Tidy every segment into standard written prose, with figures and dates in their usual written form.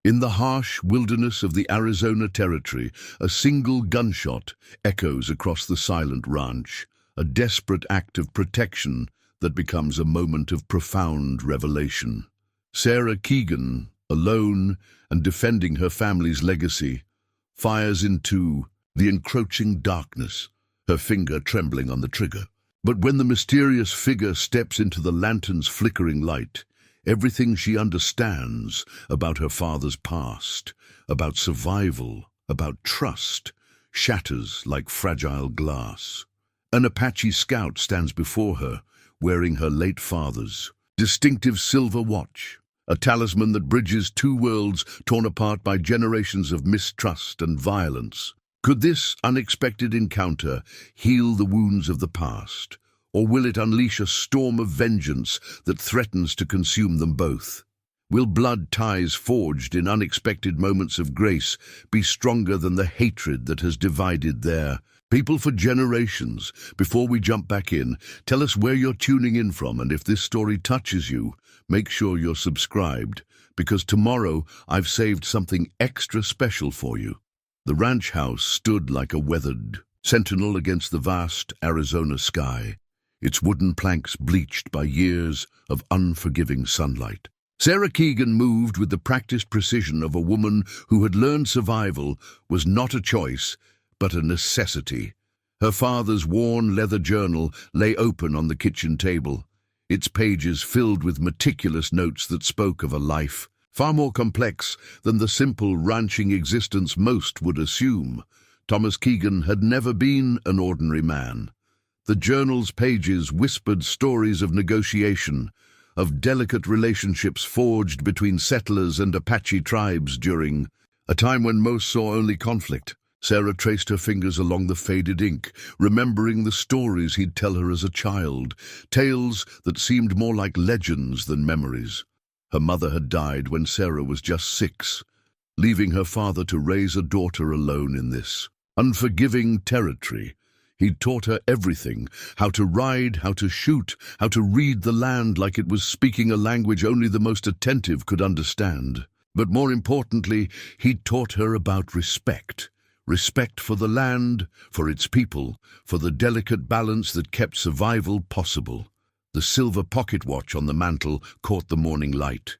In the harsh wilderness of the Arizona Territory, a single gunshot echoes across the silent ranch, a desperate act of protection that becomes a moment of profound revelation. Sarah Keegan, alone and defending her family's legacy, fires into the encroaching darkness, her finger trembling on the trigger. But when the mysterious figure steps into the lantern's flickering light, everything she understands about her father's past, about survival, about trust, shatters like fragile glass. An Apache scout stands before her, wearing her late father's distinctive silver watch, a talisman that bridges two worlds torn apart by generations of mistrust and violence. Could this unexpected encounter heal the wounds of the past, or will it unleash a storm of vengeance that threatens to consume them both? Will blood ties forged in unexpected moments of grace be stronger than the hatred that has divided their people for generations? Before we jump back in, tell us where you're tuning in from, and if this story touches you, make sure you're subscribed, because tomorrow I've saved something extra special for you. The ranch house stood like a weathered sentinel against the vast Arizona sky, its wooden planks bleached by years of unforgiving sunlight. Sarah Keegan moved with the practiced precision of a woman who had learned survival was not a choice, but a necessity. Her father's worn leather journal lay open on the kitchen table, its pages filled with meticulous notes that spoke of a life far more complex than the simple ranching existence most would assume. Thomas Keegan had never been an ordinary man. The journal's pages whispered stories of negotiation, of delicate relationships forged between settlers and Apache tribes during a time when most saw only conflict. Sarah traced her fingers along the faded ink, remembering the stories he'd tell her as a child, tales that seemed more like legends than memories. Her mother had died when Sarah was just 6, leaving her father to raise a daughter alone in this unforgiving territory. He'd taught her everything: how to ride, how to shoot, how to read the land like it was speaking a language only the most attentive could understand. But more importantly, he'd taught her about respect. Respect for the land, for its people, for the delicate balance that kept survival possible. The silver pocket watch on the mantel caught the morning light,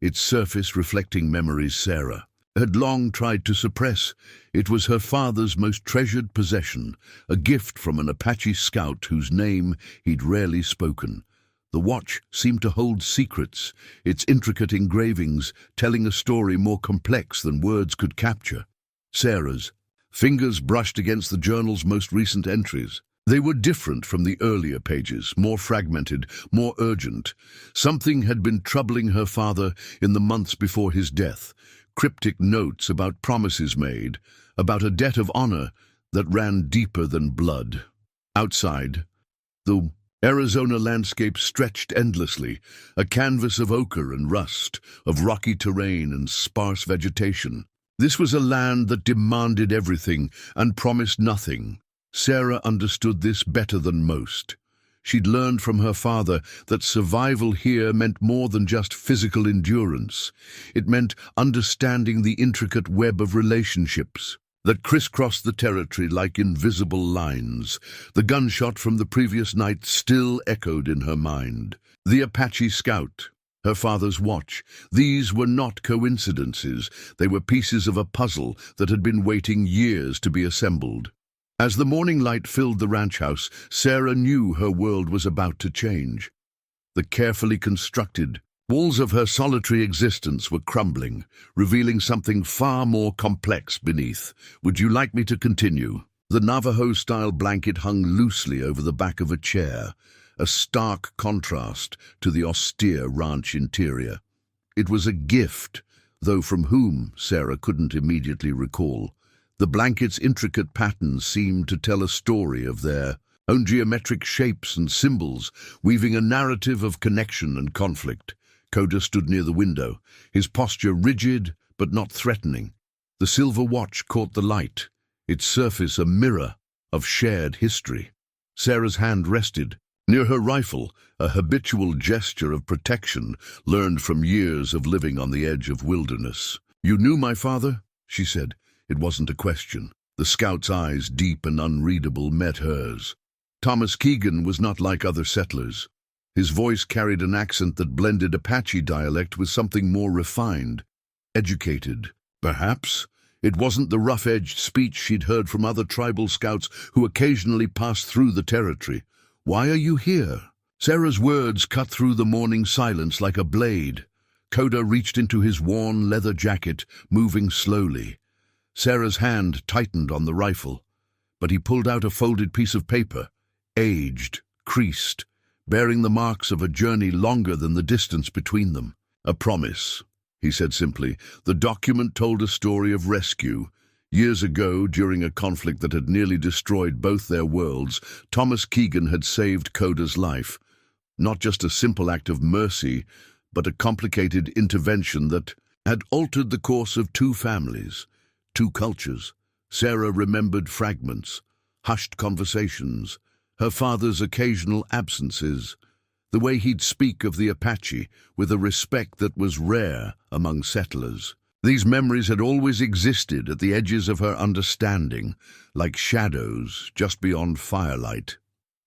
its surface reflecting memories Sarah had long tried to suppress. It was her father's most treasured possession, a gift from an Apache scout whose name he'd rarely spoken. The watch seemed to hold secrets, its intricate engravings telling a story more complex than words could capture. Sarah's fingers brushed against the journal's most recent entries. They were different from the earlier pages, more fragmented, more urgent. Something had been troubling her father in the months before his death. Cryptic notes about promises made, about a debt of honor that ran deeper than blood. Outside, the Arizona landscape stretched endlessly, a canvas of ochre and rust, of rocky terrain and sparse vegetation. This was a land that demanded everything and promised nothing. Sarah understood this better than most. She'd learned from her father that survival here meant more than just physical endurance. It meant understanding the intricate web of relationships that crisscrossed the territory like invisible lines. The gunshot from the previous night still echoed in her mind. The Apache scout, her father's watch. These were not coincidences. They were pieces of a puzzle that had been waiting years to be assembled. As the morning light filled the ranch house, Sarah knew her world was about to change. The carefully constructed walls of her solitary existence were crumbling, revealing something far more complex beneath. Would you like me to continue? The Navajo-style blanket hung loosely over the back of a chair, a stark contrast to the austere ranch interior. It was a gift, though from whom Sarah couldn't immediately recall. The blanket's intricate patterns seemed to tell a story of their own geometric shapes and symbols, weaving a narrative of connection and conflict. Coda stood near the window, his posture rigid but not threatening. The silver watch caught the light, its surface a mirror of shared history. Sarah's hand rested near her rifle, a habitual gesture of protection learned from years of living on the edge of wilderness. "You knew my father?" she said. It wasn't a question. The scout's eyes, deep and unreadable, met hers. Thomas Keegan was not like other settlers. His voice carried an accent that blended Apache dialect with something more refined, educated. Perhaps it wasn't the rough-edged speech she'd heard from other tribal scouts who occasionally passed through the territory. "Why are you here?" Sarah's words cut through the morning silence like a blade. Koda reached into his worn leather jacket, moving slowly. Sarah's hand tightened on the rifle, but he pulled out a folded piece of paper, aged, creased, bearing the marks of a journey longer than the distance between them. "A promise," he said simply. The document told a story of rescue. Years ago, during a conflict that had nearly destroyed both their worlds, Thomas Keegan had saved Koda's life. Not just a simple act of mercy, but a complicated intervention that had altered the course of two families, two cultures. Sarah remembered fragments, hushed conversations, her father's occasional absences, the way he'd speak of the Apache with a respect that was rare among settlers. These memories had always existed at the edges of her understanding, like shadows just beyond firelight.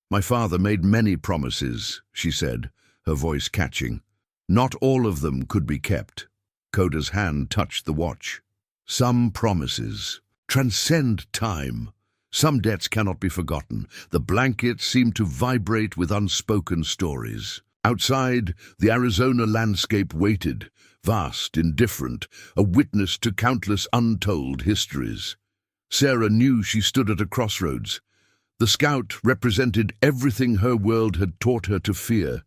"My father made many promises," she said, her voice catching. "Not all of them could be kept." Koda's hand touched the watch. "Some promises transcend time. Some debts cannot be forgotten." The blanket seemed to vibrate with unspoken stories. Outside, the Arizona landscape waited, vast, indifferent, a witness to countless untold histories. Sarah knew she stood at a crossroads. The scout represented everything her world had taught her to fear.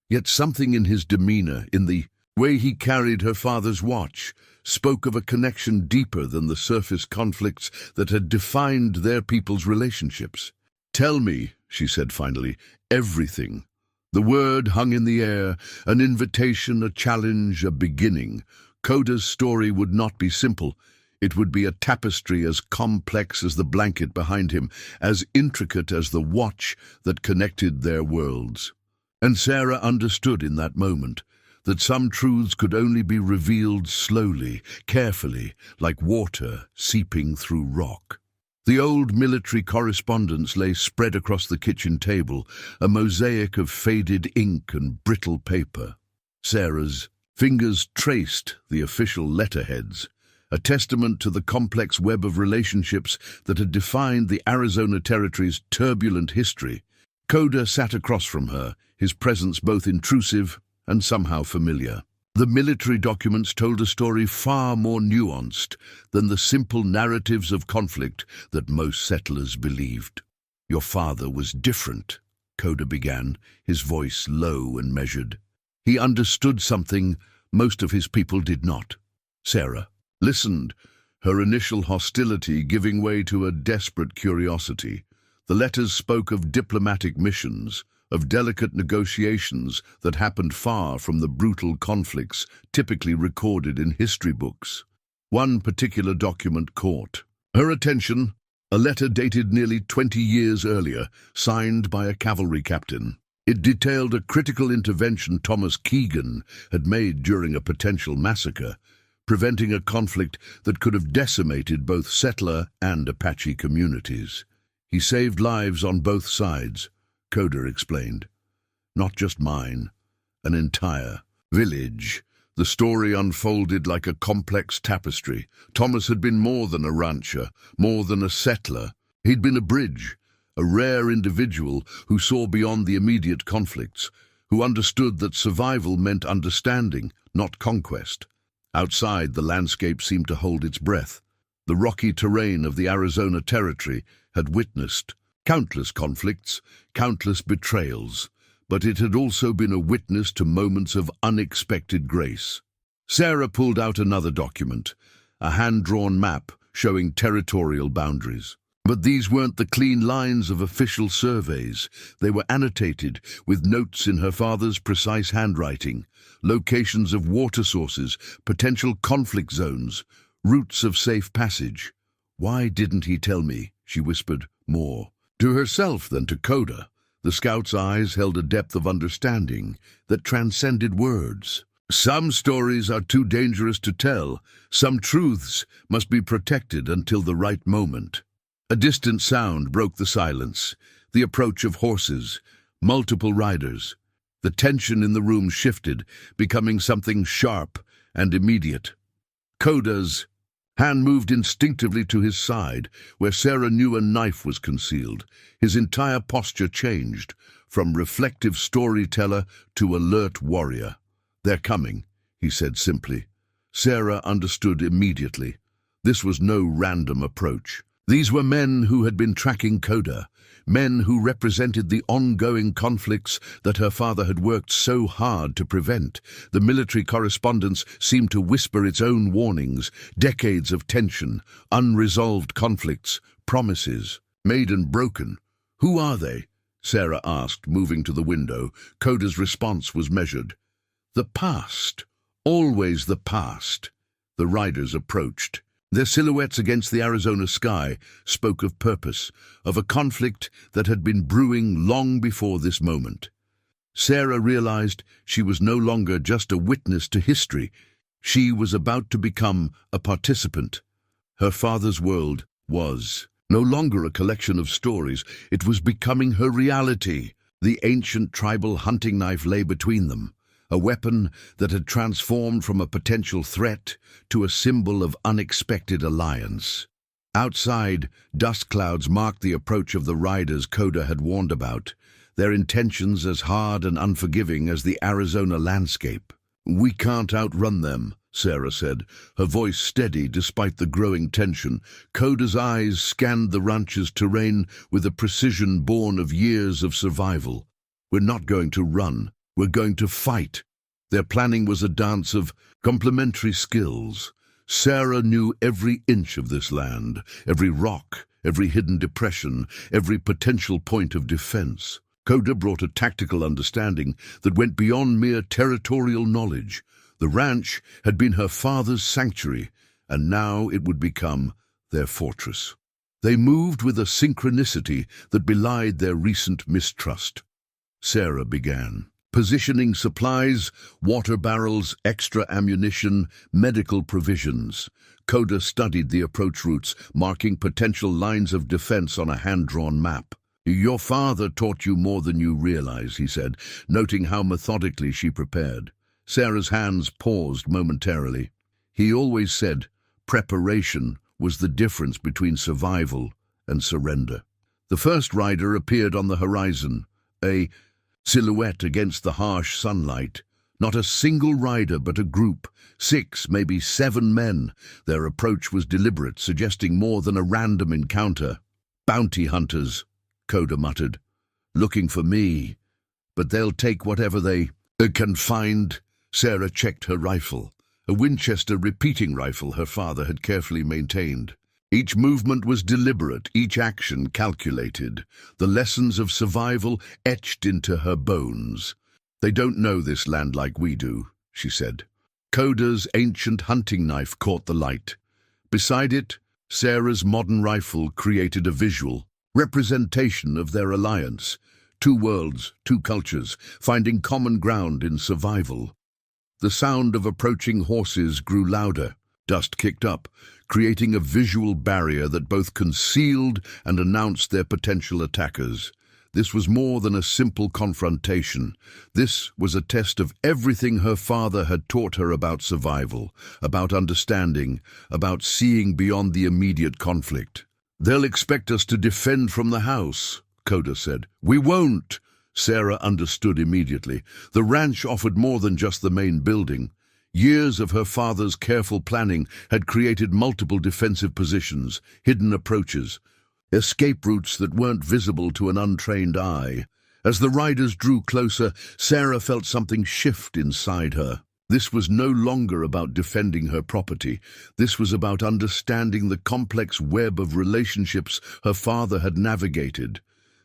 Yet something in his demeanor, in the way he carried her father's watch, spoke of a connection deeper than the surface conflicts that had defined their people's relationships. "Tell me," she said finally, "everything." The word hung in the air, an invitation, a challenge, a beginning. Koda's story would not be simple. It would be a tapestry as complex as the blanket behind him, as intricate as the watch that connected their worlds. And Sarah understood in that moment that some truths could only be revealed slowly, carefully, like water seeping through rock. The old military correspondence lay spread across the kitchen table, a mosaic of faded ink and brittle paper. Sarah's fingers traced the official letterheads, a testament to the complex web of relationships that had defined the Arizona Territory's turbulent history. Koda sat across from her, his presence both intrusive and somehow familiar. The military documents told a story far more nuanced than the simple narratives of conflict that most settlers believed. "Your father was different," Koda began, his voice low and measured. "He understood something most of his people did not." Sarah listened, her initial hostility giving way to a desperate curiosity. The letters spoke of diplomatic missions, of delicate negotiations that happened far from the brutal conflicts typically recorded in history books. One particular document caught her attention, a letter dated nearly 20 years earlier, signed by a cavalry captain. It detailed a critical intervention Thomas Keegan had made during a potential massacre, preventing a conflict that could have decimated both settler and Apache communities. "He saved lives on both sides," Koda explained. "Not just mine, an entire village." The story unfolded like a complex tapestry. Thomas had been more than a rancher, more than a settler. He'd been a bridge, a rare individual who saw beyond the immediate conflicts, who understood that survival meant understanding, not conquest. Outside, the landscape seemed to hold its breath. The rocky terrain of the Arizona Territory had witnessed countless conflicts, countless betrayals, but it had also been a witness to moments of unexpected grace. Sarah pulled out another document, a hand-drawn map showing territorial boundaries. But these weren't the clean lines of official surveys. They were annotated with notes in her father's precise handwriting, locations of water sources, potential conflict zones, routes of safe passage. "Why didn't he tell me?" she whispered, more to herself than to Koda. The scout's eyes held a depth of understanding that transcended words. Some stories are too dangerous to tell. Some truths must be protected until the right moment. A distant sound broke the silence. The approach of horses, multiple riders. The tension in the room shifted, becoming something sharp and immediate. Koda's hand moved instinctively to his side, where Sarah knew a knife was concealed. His entire posture changed, from reflective storyteller to alert warrior. "They're coming," he said simply. Sarah understood immediately. This was no random approach. These were men who had been tracking Koda, men who represented the ongoing conflicts that her father had worked so hard to prevent. The military correspondence seemed to whisper its own warnings, decades of tension, unresolved conflicts, promises, made and broken. "Who are they?" Sarah asked, moving to the window. Koda's response was measured. "The past. Always the past." The riders approached. Their silhouettes against the Arizona sky spoke of purpose, of a conflict that had been brewing long before this moment. Sarah realized she was no longer just a witness to history. She was about to become a participant. Her father's world was no longer a collection of stories. It was becoming her reality. The ancient tribal hunting knife lay between them, a weapon that had transformed from a potential threat to a symbol of unexpected alliance. Outside, dust clouds marked the approach of the riders Koda had warned about, their intentions as hard and unforgiving as the Arizona landscape. "We can't outrun them," Sarah said, her voice steady despite the growing tension. Koda's eyes scanned the ranch's terrain with a precision born of years of survival. "We're not going to run. We're going to fight." Their planning was a dance of complementary skills. Sarah knew every inch of this land, every rock, every hidden depression, every potential point of defense. Koda brought a tactical understanding that went beyond mere territorial knowledge. The ranch had been her father's sanctuary, and now it would become their fortress. They moved with a synchronicity that belied their recent mistrust. Sarah began, positioning supplies, water barrels, extra ammunition, medical provisions. Koda studied the approach routes, marking potential lines of defense on a hand-drawn map. "Your father taught you more than you realize," he said, noting how methodically she prepared. Sarah's hands paused momentarily. "He always said preparation was the difference between survival and surrender." The first rider appeared on the horizon, a silhouette against the harsh sunlight. Not a single rider, but a group, 6, maybe 7 men. Their approach was deliberate, suggesting more than a random encounter. "Bounty hunters," Koda muttered. "Looking for me. But they'll take whatever they can find." Sarah checked her rifle, a Winchester repeating rifle her father had carefully maintained. Each movement was deliberate, each action calculated, the lessons of survival etched into her bones. "They don't know this land like we do," she said. Koda's ancient hunting knife caught the light. Beside it, Sarah's modern rifle created a visual representation of their alliance. 2 worlds, 2 cultures, finding common ground in survival. The sound of approaching horses grew louder. Dust kicked up, creating a visual barrier that both concealed and announced their potential attackers. This was more than a simple confrontation. This was a test of everything her father had taught her about survival, about understanding, about seeing beyond the immediate conflict. "They'll expect us to defend from the house," Koda said. "We won't." Sarah understood immediately. The ranch offered more than just the main building. Years of her father's careful planning had created multiple defensive positions, hidden approaches, escape routes that weren't visible to an untrained eye. As the riders drew closer, Sarah felt something shift inside her. This was no longer about defending her property. This was about understanding the complex web of relationships her father had navigated.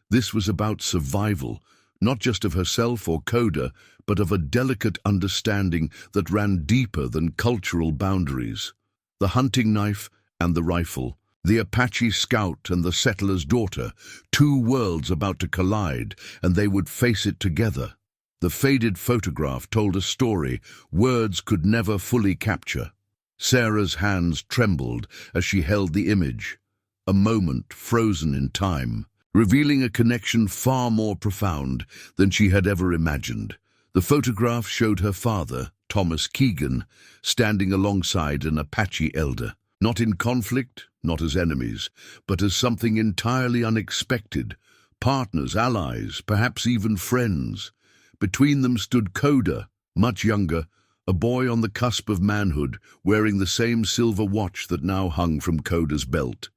This was about survival, not just of herself or Koda, but of a delicate understanding that ran deeper than cultural boundaries. The hunting knife and the rifle, the Apache scout and the settler's daughter, 2 worlds about to collide, and they would face it together. The faded photograph told a story words could never fully capture. Sarah's hands trembled as she held the image, a moment frozen in time, revealing a connection far more profound than she had ever imagined. The photograph showed her father, Thomas Keegan, standing alongside an Apache elder, not in conflict, not as enemies, but as something entirely unexpected, partners, allies, perhaps even friends. Between them stood Coda, much younger, a boy on the cusp of manhood, wearing the same silver watch that now hung from Coda's belt.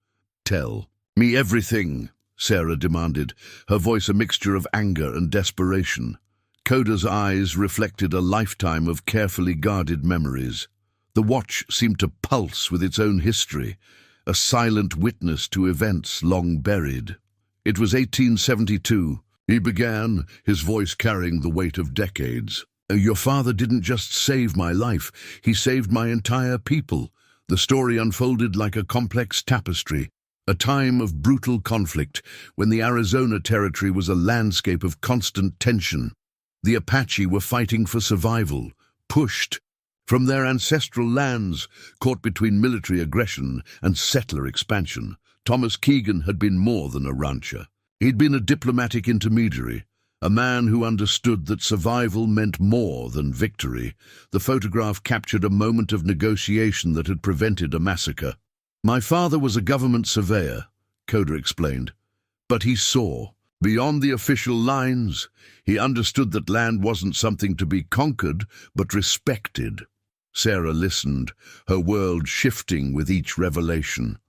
"Tell me everything," Sarah demanded, her voice a mixture of anger and desperation. Coda's eyes reflected a lifetime of carefully guarded memories. The watch seemed to pulse with its own history, a silent witness to events long buried. "It was 1872. He began, his voice carrying the weight of decades. "Your father didn't just save my life, he saved my entire people." The story unfolded like a complex tapestry, a time of brutal conflict when the Arizona Territory was a landscape of constant tension. The Apache were fighting for survival, pushed from their ancestral lands, caught between military aggression and settler expansion. Thomas Keegan had been more than a rancher. He'd been a diplomatic intermediary, a man who understood that survival meant more than victory. The photograph captured a moment of negotiation that had prevented a massacre. "My father was a government surveyor," Coda explained, "but he saw beyond the official lines. He understood that land wasn't something to be conquered, but respected." Sarah listened, her world shifting with each revelation.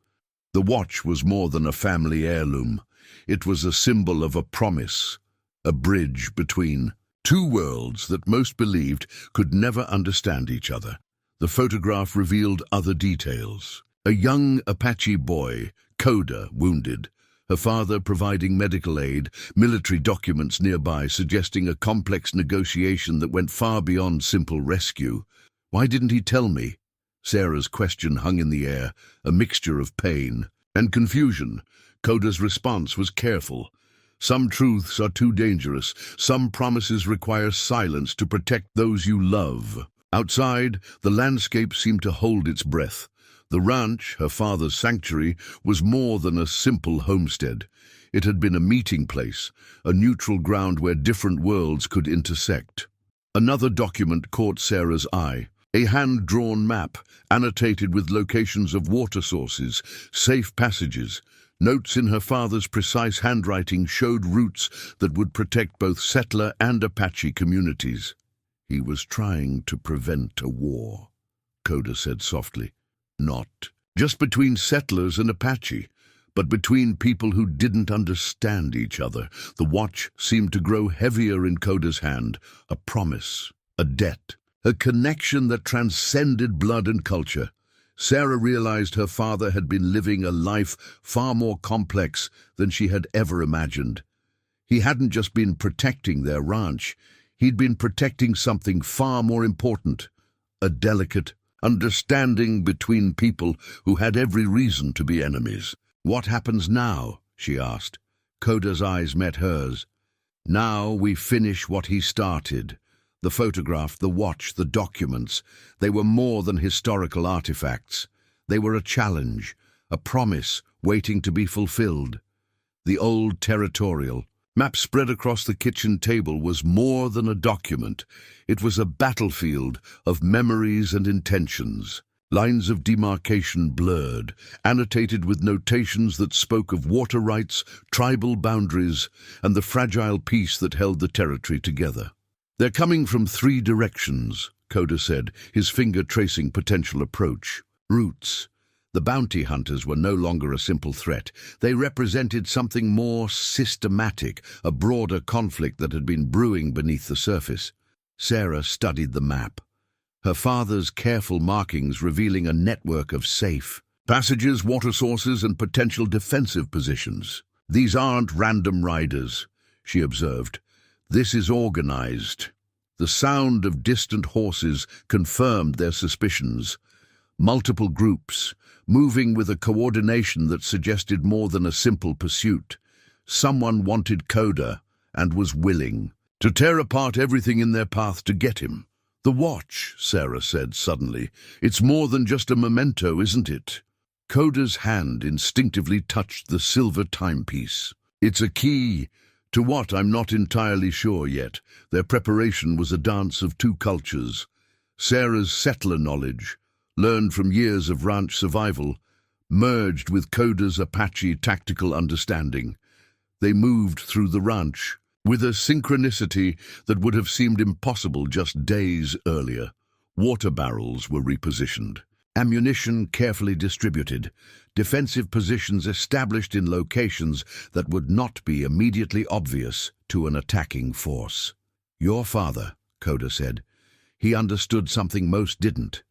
The watch was more than a family heirloom. It was a symbol of a promise, a bridge between two worlds that most believed could never understand each other. The photograph revealed other details. A young Apache boy, Coda, wounded, her father providing medical aid, military documents nearby suggesting a complex negotiation that went far beyond simple rescue. "Why didn't he tell me?" Sarah's question hung in the air, a mixture of pain and confusion. Coda's response was careful. "Some truths are too dangerous. Some promises require silence to protect those you love." Outside, the landscape seemed to hold its breath. The ranch, her father's sanctuary, was more than a simple homestead. It had been a meeting place, a neutral ground where different worlds could intersect. Another document caught Sarah's eye, a hand-drawn map, annotated with locations of water sources, safe passages. Notes in her father's precise handwriting showed routes that would protect both settler and Apache communities. "He was trying to prevent a war," Coda said softly. "Not just between settlers and Apache, but between people who didn't understand each other." The watch seemed to grow heavier in Coda's hand, a promise, a debt, a connection that transcended blood and culture. Sarah realized her father had been living a life far more complex than she had ever imagined. He hadn't just been protecting their ranch, he'd been protecting something far more important, a delicate understanding between people who had every reason to be enemies. "What happens now?" she asked. Coda's eyes met hers. "Now we finish what he started." The photograph, the watch, the documents, they were more than historical artifacts. They were a challenge, a promise waiting to be fulfilled. The old territorial map spread across the kitchen table was more than a document. It was a battlefield of memories and intentions. Lines of demarcation blurred, annotated with notations that spoke of water rights, tribal boundaries, and the fragile peace that held the territory together. "They're coming from 3 directions," Coda said, his finger tracing potential approach. Routes. The bounty hunters were no longer a simple threat. They represented something more systematic, a broader conflict that had been brewing beneath the surface. Sarah studied the map, her father's careful markings revealing a network of safe passages, water sources, and potential defensive positions. "These aren't random riders," she observed. "This is organized." The sound of distant horses confirmed their suspicions. Multiple groups, moving with a coordination that suggested more than a simple pursuit. Someone wanted Coda and was willing. To tear apart everything in their path to get him. The watch, Sarah said suddenly. It's more than just a memento, isn't it? Coda's hand instinctively touched the silver timepiece. It's a key to what? I'm not entirely sure yet. Their preparation was a dance of two cultures. Sarah's settler knowledge, learned from years of ranch survival, merged with Coda's Apache tactical understanding. They moved through the ranch with a synchronicity that would have seemed impossible just days earlier. Water barrels were repositioned, ammunition carefully distributed, defensive positions established in locations that would not be immediately obvious to an attacking force. Your father, Coda said. He understood something most didn't.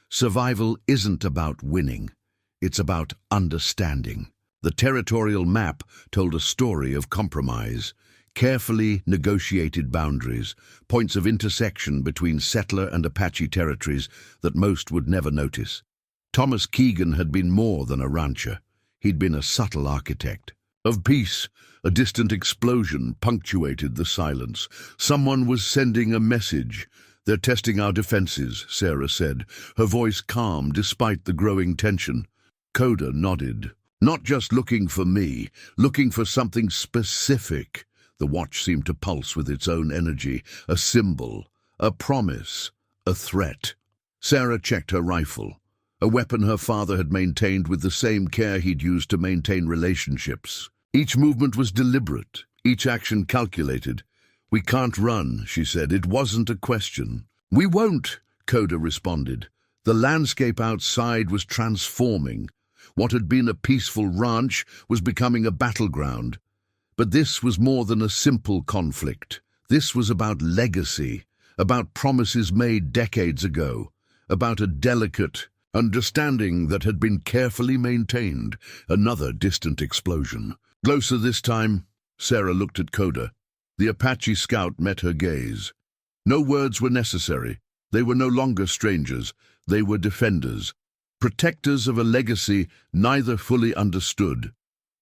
Survival isn't about winning. It's about understanding. The territorial map told a story of compromise, carefully negotiated boundaries, points of intersection between settler and Apache territories that most would never notice. Thomas Keegan had been more than a rancher. He'd been a subtle architect. Of peace, a distant explosion punctuated the silence. Someone was sending a message. They're testing our defenses, Sarah said, her voice calm despite the growing tension. Coda nodded. Not just looking for me, looking for something specific. The watch seemed to pulse with its own energy, a symbol, a promise, a threat. Sarah checked her rifle, a weapon her father had maintained with the same care he'd used to maintain relationships. Each movement was deliberate, each action calculated. We can't run, she said. It wasn't a question. We won't, Coda responded. The landscape outside was transforming. What had been a peaceful ranch was becoming a battleground. But this was more than a simple conflict. This was about legacy, about promises made decades ago, about a delicate understanding that had been carefully maintained. Another distant explosion. Closer this time, Sarah looked at Coda. The Apache scout met her gaze. No words were necessary. They were no longer strangers. They were defenders, protectors of a legacy neither fully understood,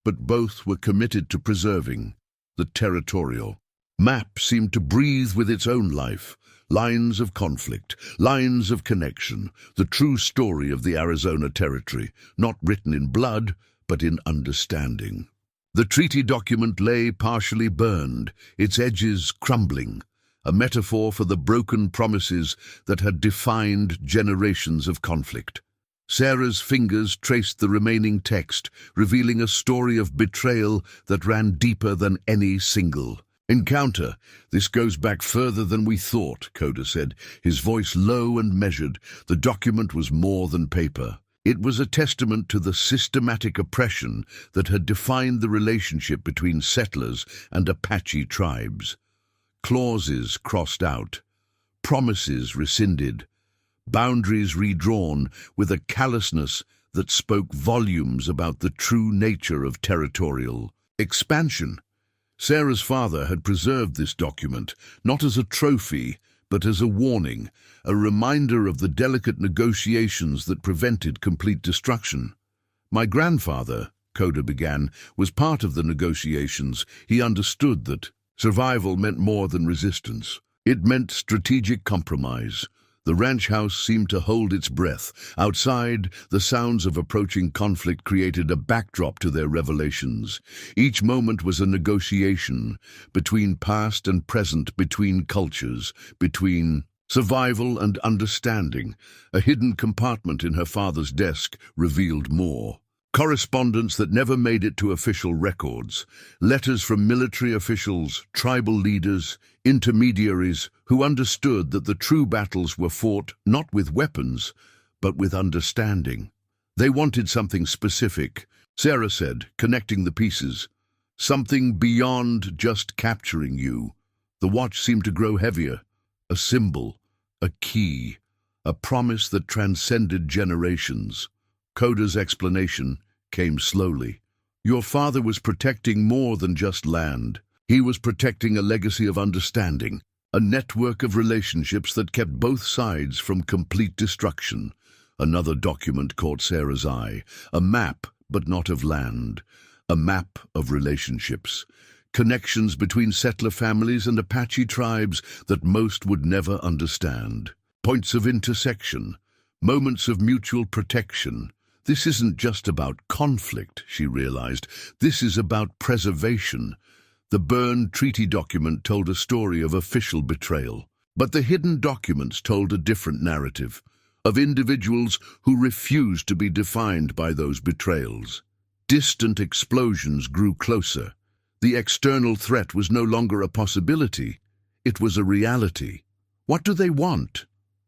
but both were committed to preserving. The territorial map seemed to breathe with its own life. Lines of conflict, lines of connection, the true story of the Arizona Territory, not written in blood, but in understanding. The treaty document lay partially burned, its edges crumbling, a metaphor for the broken promises that had defined generations of conflict. Sarah's fingers traced the remaining text, revealing a story of betrayal that ran deeper than any single encounter. This goes back further than we thought, Coda said, his voice low and measured. The document was more than paper. It was a testament to the systematic oppression that had defined the relationship between settlers and Apache tribes. Clauses crossed out, promises rescinded, boundaries redrawn with a callousness that spoke volumes about the true nature of territorial expansion. Sarah's father had preserved this document, not as a trophy, but as a warning, a reminder of the delicate negotiations that prevented complete destruction. My grandfather, Coda began, was part of the negotiations. He understood that survival meant more than resistance. It meant strategic compromise. The ranch house seemed to hold its breath. Outside, the sounds of approaching conflict created a backdrop to their revelations. Each moment was a negotiation between past and present, between cultures, between survival and understanding. A hidden compartment in her father's desk revealed more. Correspondence that never made it to official records. Letters from military officials, tribal leaders, intermediaries who understood that the true battles were fought not with weapons, but with understanding. They wanted something specific, Sarah said, connecting the pieces. Something beyond just capturing you. The watch seemed to grow heavier. A symbol, a key, a promise that transcended generations. Coda's explanation came slowly. Your father was protecting more than just land. He was protecting a legacy of understanding, a network of relationships that kept both sides from complete destruction. Another document caught Sarah's eye, a map, but not of land, a map of relationships. connections between settler families and Apache tribes that most would never understand. Points of intersection, moments of mutual protection. This isn't just about conflict, she realized. This is about preservation. The Berne Treaty document told a story of official betrayal, but the hidden documents told a different narrative, of individuals who refused to be defined by those betrayals. Distant explosions grew closer. The external threat was no longer a possibility. It was a reality. "What do they want?"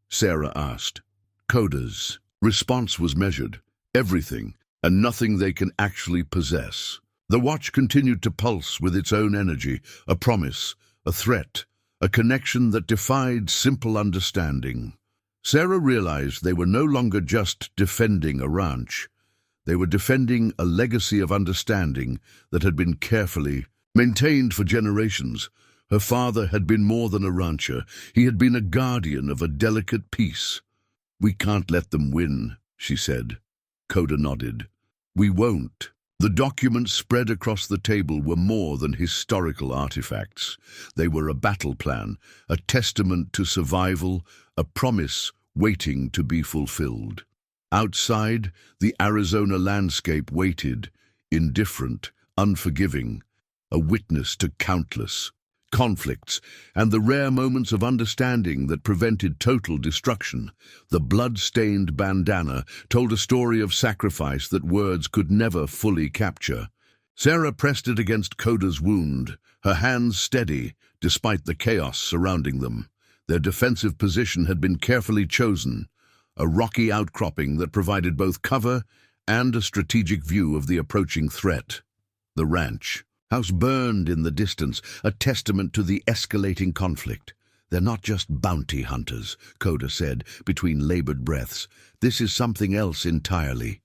Sarah asked. Coda's response was measured. Everything, and nothing they can actually possess. The watch continued to pulse with its own energy, a promise, a threat, a connection that defied simple understanding. Sarah realized they were no longer just defending a ranch. They were defending a legacy of understanding that had been carefully maintained for generations. Her father had been more than a rancher. He had been a guardian of a delicate peace. "We can't let them win," she said. Coda nodded. "We won't." The documents spread across the table were more than historical artifacts. They were a battle plan, a testament to survival, a promise waiting to be fulfilled. Outside, the Arizona landscape waited, indifferent, unforgiving, a witness to countless conflicts and the rare moments of understanding that prevented total destruction. The blood-stained bandana told a story of sacrifice that words could never fully capture. Sarah pressed it against Coda's wound, her hands steady despite the chaos surrounding them. Their defensive position had been carefully chosen, a rocky outcropping that provided both cover and a strategic view of the approaching threat. The ranch house burned in the distance, a testament to the escalating conflict. "They're not just bounty hunters," Coda said between labored breaths. "This is something else entirely."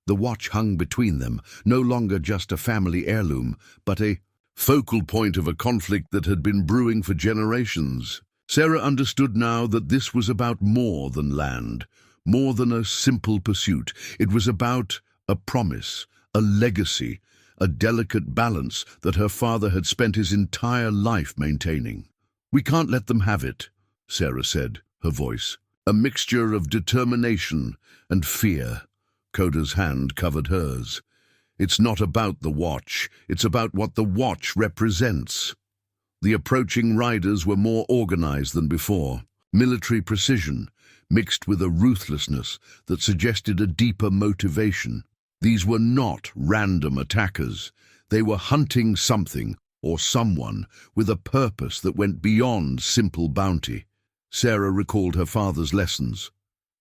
The watch hung between them, no longer just a family heirloom, but a focal point of a conflict that had been brewing for generations. Sarah understood now that this was about more than land, more than a simple pursuit. It was about a promise, a legacy, a delicate balance that her father had spent his entire life maintaining. "We can't let them have it," Sarah said, her voice a mixture of determination and fear. Coda's hand covered hers. "It's not about the watch, it's about what the watch represents." The approaching riders were more organized than before, military precision, mixed with a ruthlessness that suggested a deeper motivation. These were not random attackers. They were hunting something or someone with a purpose that went beyond simple bounty. Sarah recalled her father's lessons.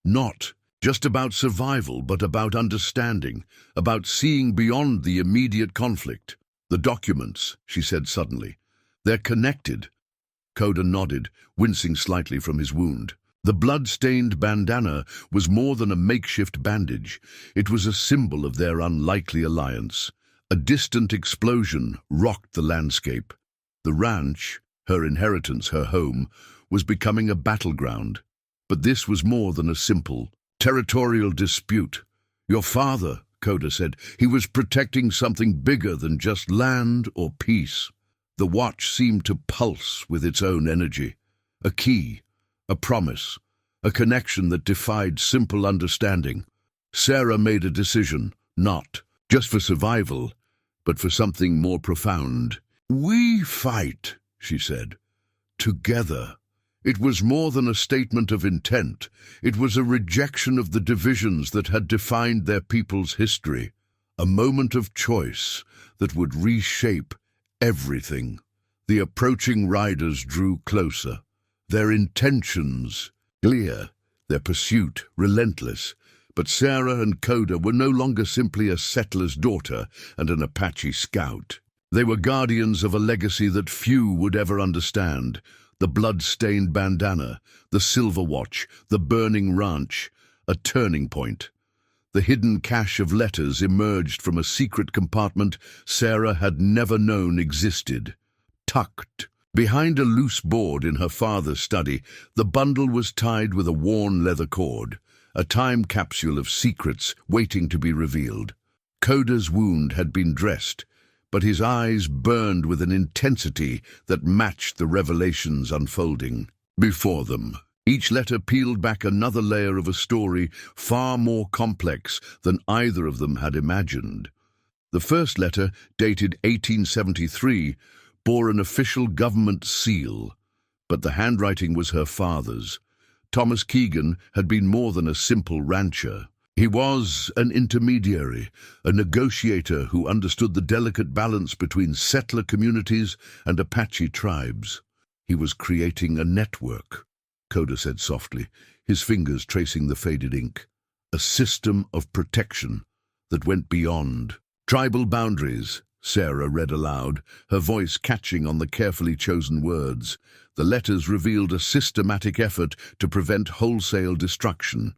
Not just about survival, but about understanding, about seeing beyond the immediate conflict. "The documents," she said suddenly. "They're connected." Coda nodded, wincing slightly from his wound. The blood-stained bandana was more than a makeshift bandage. It was a symbol of their unlikely alliance. A distant explosion rocked the landscape. The ranch, her inheritance, her home, was becoming a battleground. But this was more than a simple territorial dispute. "Your father," Coda said, "he was protecting something bigger than just land or peace." The watch seemed to pulse with its own energy. A key, a promise, a connection that defied simple understanding. Sarah made a decision, not just for survival, but for something more profound. "We fight," she said, "together." It was more than a statement of intent. It was a rejection of the divisions that had defined their people's history, a moment of choice that would reshape everything. The approaching riders drew closer, their intentions clear, their pursuit relentless. But Sarah and Coda were no longer simply a settler's daughter and an Apache scout. They were guardians of a legacy that few would ever understand. The blood-stained bandana, the silver watch, the burning ranch, a turning point. The hidden cache of letters emerged from a secret compartment Sarah had never known existed. Tucked behind a loose board in her father's study, the bundle was tied with a worn leather cord, a time capsule of secrets waiting to be revealed. Coda's wound had been dressed, but his eyes burned with an intensity that matched the revelations unfolding before them. Each letter peeled back another layer of a story far more complex than either of them had imagined. The first letter, dated 1873, bore an official government seal, but the handwriting was her father's. Thomas Keegan had been more than a simple rancher. He was an intermediary, a negotiator who understood the delicate balance between settler communities and Apache tribes. He was creating a network, Coda said softly, his fingers tracing the faded ink. A system of protection that went beyond tribal boundaries, Sarah read aloud, her voice catching on the carefully chosen words. The letters revealed a systematic effort to prevent wholesale destruction.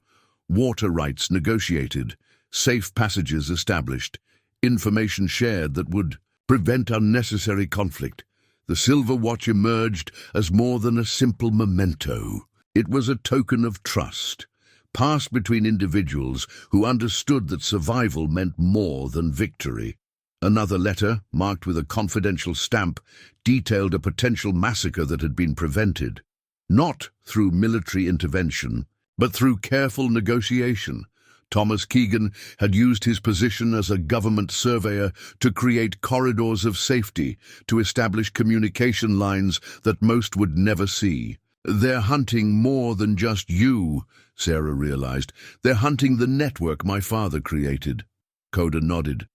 Water rights negotiated, safe passages established, information shared that would prevent unnecessary conflict. The silver watch emerged as more than a simple memento. It was a token of trust, passed between individuals who understood that survival meant more than victory. Another letter, marked with a confidential stamp, detailed a potential massacre that had been prevented, not through military intervention, but through careful negotiation. Thomas Keegan had used his position as a government surveyor to create corridors of safety, to establish communication lines that most would never see. They're hunting more than just you, Sarah realized. They're hunting the network my father created. Coda nodded.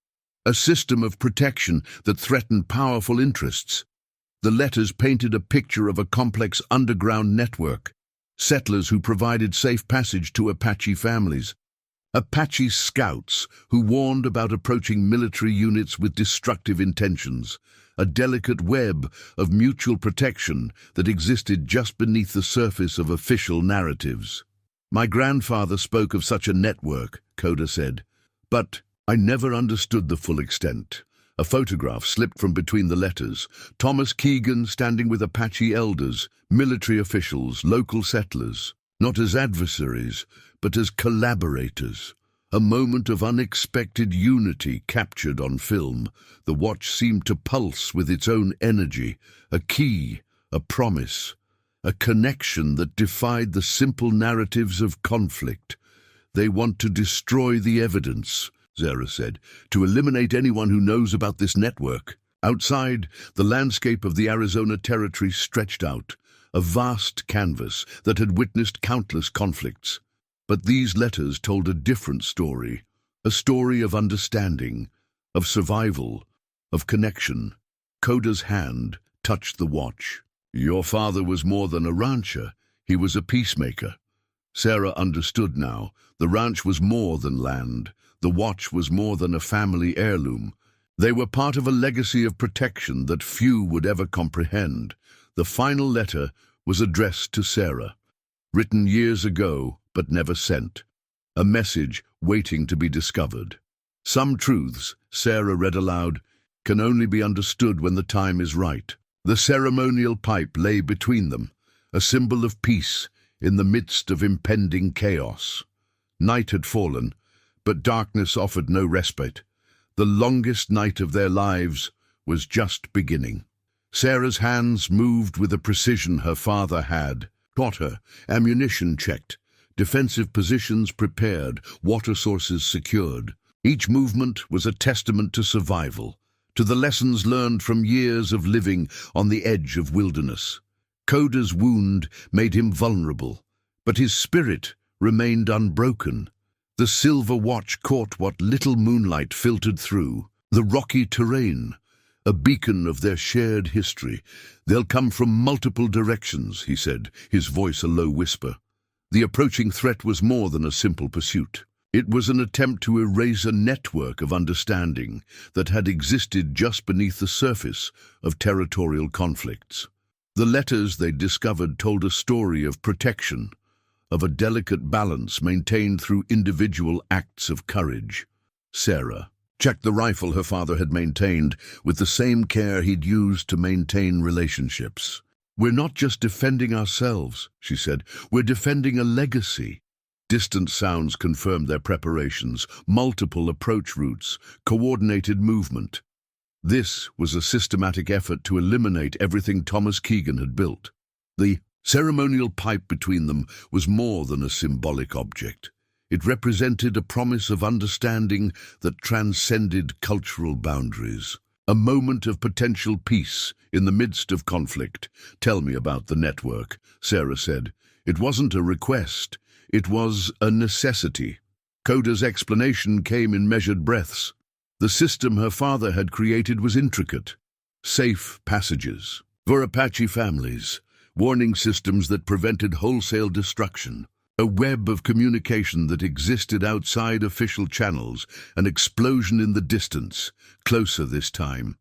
A system of protection that threatened powerful interests. The letters painted a picture of a complex underground network. Settlers who provided safe passage to Apache families. Apache scouts who warned about approaching military units with destructive intentions. A delicate web of mutual protection that existed just beneath the surface of official narratives. My grandfather spoke of such a network, Coda said, but I never understood the full extent. A photograph slipped from between the letters. Thomas Keegan standing with Apache elders, military officials, local settlers, not as adversaries, but as collaborators. A moment of unexpected unity captured on film. The watch seemed to pulse with its own energy, a key, a promise, a connection that defied the simple narratives of conflict. They want to destroy the evidence, Zara said, to eliminate anyone who knows about this network. Outside, the landscape of the Arizona Territory stretched out, a vast canvas that had witnessed countless conflicts. But these letters told a different story, a story of understanding, of survival, of connection. Coda's hand touched the watch. Your father was more than a rancher, he was a peacemaker. Sarah understood now. The ranch was more than land. The watch was more than a family heirloom. They were part of a legacy of protection that few would ever comprehend. The final letter was addressed to Sarah, written years ago but never sent. A message waiting to be discovered. Some truths, Sarah read aloud, can only be understood when the time is right. The ceremonial pipe lay between them, a symbol of peace in the midst of impending chaos. Night had fallen, but darkness offered no respite. The longest night of their lives was just beginning. Sarah's hands moved with a precision her father had taught her, ammunition checked, defensive positions prepared, water sources secured. Each movement was a testament to survival, to the lessons learned from years of living on the edge of wilderness. Coda's wound made him vulnerable, but his spirit remained unbroken. The silver watch caught what little moonlight filtered through, the rocky terrain, a beacon of their shared history. They'll come from multiple directions, he said, his voice a low whisper. The approaching threat was more than a simple pursuit. It was an attempt to erase a network of understanding that had existed just beneath the surface of territorial conflicts. The letters they discovered told a story of protection, of a delicate balance maintained through individual acts of courage. Sarah checked the rifle her father had maintained with the same care he'd used to maintain relationships. We're not just defending ourselves, she said. We're defending a legacy. Distant sounds confirmed their preparations, multiple approach routes, coordinated movement. This was a systematic effort to eliminate everything Thomas Keegan had built. The ceremonial pipe between them was more than a symbolic object. It represented a promise of understanding that transcended cultural boundaries. A moment of potential peace in the midst of conflict. "Tell me about the network," Sarah said. It wasn't a request, it was a necessity. Coda's explanation came in measured breaths. The system her father had created was intricate. Safe passages for Apache families, warning systems that prevented wholesale destruction, a web of communication that existed outside official channels, an explosion in the distance, closer this time.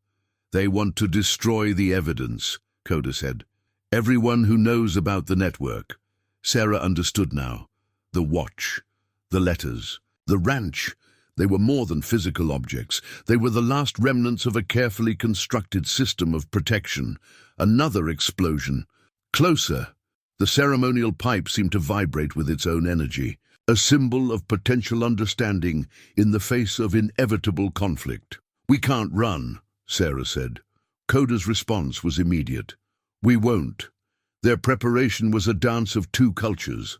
"They want to destroy the evidence," Coda said. "Everyone who knows about the network." Sarah understood now. The watch, the letters, the ranch. They were more than physical objects. They were the last remnants of a carefully constructed system of protection. Another explosion. Closer. The ceremonial pipe seemed to vibrate with its own energy, a symbol of potential understanding in the face of inevitable conflict. "We can't run," Sarah said. Coda's response was immediate. "We won't." Their preparation was a dance of two cultures.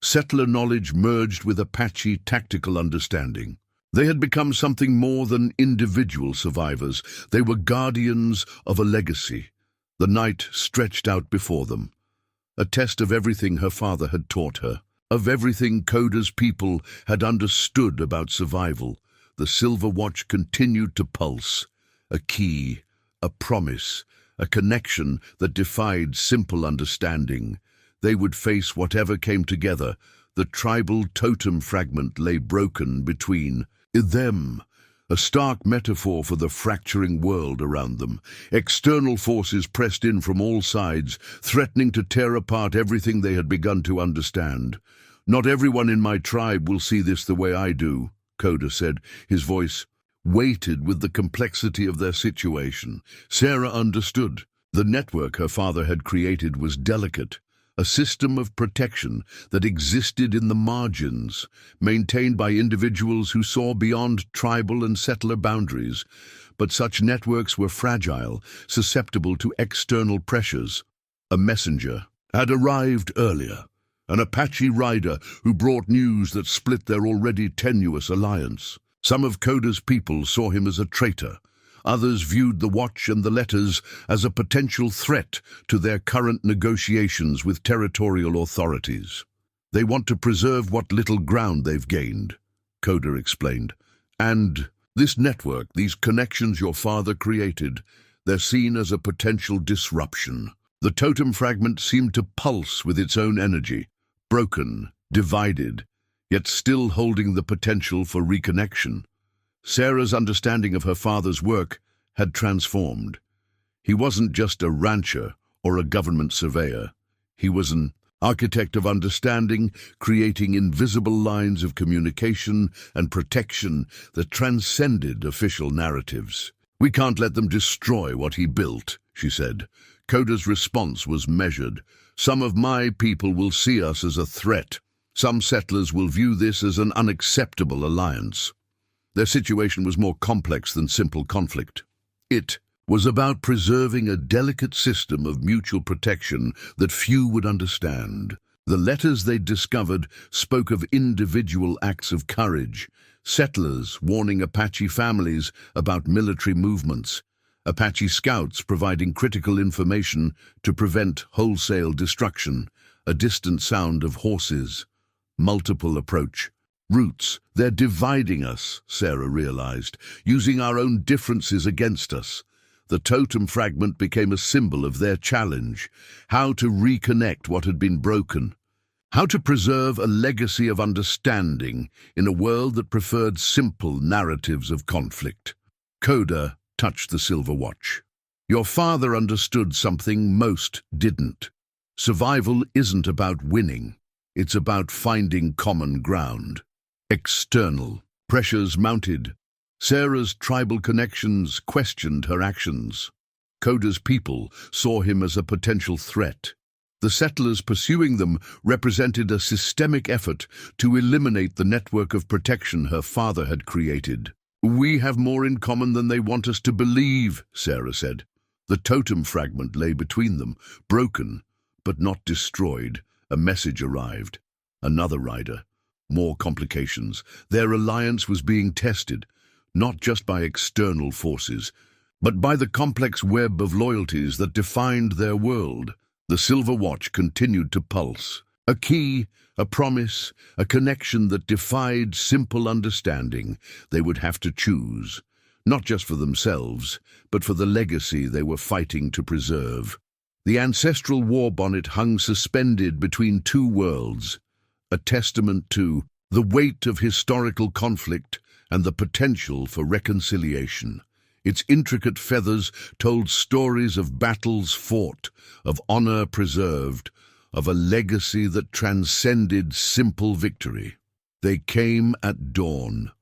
Settler knowledge merged with Apache tactical understanding. They had become something more than individual survivors. They were guardians of a legacy. The night stretched out before them. A test of everything her father had taught her, of everything Coda's people had understood about survival. The silver watch continued to pulse. A key, a promise, a connection that defied simple understanding. They would face whatever came together. The tribal totem fragment lay broken between them, a stark metaphor for the fracturing world around them. External forces pressed in from all sides, threatening to tear apart everything they had begun to understand. "Not everyone in my tribe will see this the way I do," Coda said, his voice weighted with the complexity of their situation. Sarah understood. The network her father had created was delicate, a system of protection that existed in the margins, maintained by individuals who saw beyond tribal and settler boundaries. But such networks were fragile, susceptible to external pressures. A messenger had arrived earlier, an Apache rider who brought news that split their already tenuous alliance. Some of Coda's people saw him as a traitor. Others viewed the watch and the letters as a potential threat to their current negotiations with territorial authorities. "They want to preserve what little ground they've gained," Coda explained. "And this network, these connections your father created, they're seen as a potential disruption." The totem fragment seemed to pulse with its own energy, broken, divided, yet still holding the potential for reconnection. Sarah's understanding of her father's work had transformed. He wasn't just a rancher or a government surveyor. He was an architect of understanding, creating invisible lines of communication and protection that transcended official narratives. "We can't let them destroy what he built," she said. Coda's response was measured. "Some of my people will see us as a threat. Some settlers will view this as an unacceptable alliance." Their situation was more complex than simple conflict. It was about preserving a delicate system of mutual protection that few would understand. The letters they'd discovered spoke of individual acts of courage, settlers warning Apache families about military movements, Apache scouts providing critical information to prevent wholesale destruction, a distant sound of horses, multiple approach. Roots, they're dividing us, Sarah realized, using our own differences against us. The totem fragment became a symbol of their challenge, how to reconnect what had been broken, how to preserve a legacy of understanding in a world that preferred simple narratives of conflict. Coda touched the silver watch. Your father understood something most didn't. Survival isn't about winning, it's about finding common ground. External pressures mounted. Sarah's tribal connections questioned her actions. Coda's people saw him as a potential threat. The settlers pursuing them represented a systemic effort to eliminate the network of protection her father had created. We have more in common than they want us to believe, Sarah said. The totem fragment lay between them, broken, but not destroyed. A message arrived. Another rider. More complications. Their alliance was being tested, not just by external forces, but by the complex web of loyalties that defined their world. The silver watch continued to pulse. A key, a promise, a connection that defied simple understanding. They would have to choose, not just for themselves, but for the legacy they were fighting to preserve. The ancestral war bonnet hung suspended between two worlds, a testament to the weight of historical conflict and the potential for reconciliation. Its intricate feathers told stories of battles fought, of honor preserved, of a legacy that transcended simple victory. They came at dawn,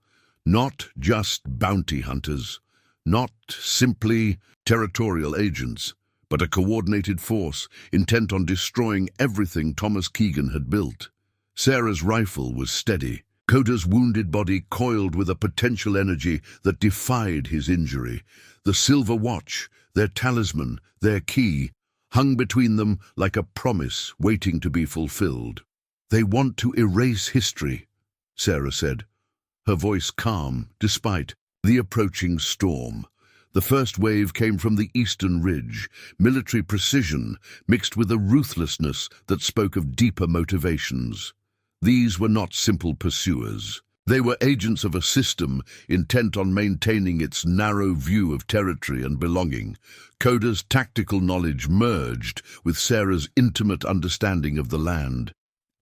not just bounty hunters, not simply territorial agents, but a coordinated force intent on destroying everything Thomas Keegan had built. Sarah's rifle was steady. Coda's wounded body coiled with a potential energy that defied his injury. The silver watch, their talisman, their key, hung between them like a promise waiting to be fulfilled. "They want to erase history," Sarah said, her voice calm despite the approaching storm. The first wave came from the eastern ridge, military precision mixed with a ruthlessness that spoke of deeper motivations. These were not simple pursuers. They were agents of a system intent on maintaining its narrow view of territory and belonging. Coda's tactical knowledge merged with Sarah's intimate understanding of the land.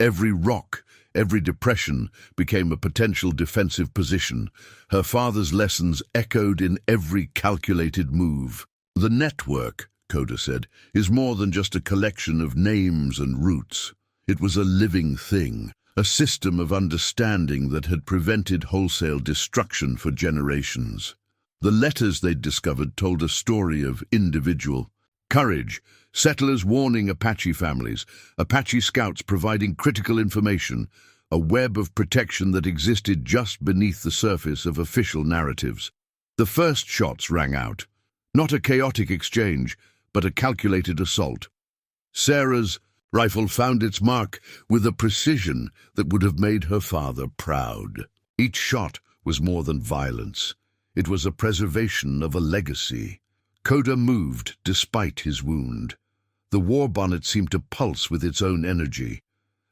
Every rock, every depression became a potential defensive position. Her father's lessons echoed in every calculated move. "The network," Coda said, "is more than just a collection of names and routes. It was a living thing. A system of understanding that had prevented wholesale destruction for generations." The letters they'd discovered told a story of individual courage, settlers warning Apache families, Apache scouts providing critical information, a web of protection that existed just beneath the surface of official narratives. The first shots rang out, not a chaotic exchange, but a calculated assault. Sarah's rifle found its mark with a precision that would have made her father proud. Each shot was more than violence. It was a preservation of a legacy. Coda moved despite his wound. The war bonnet seemed to pulse with its own energy,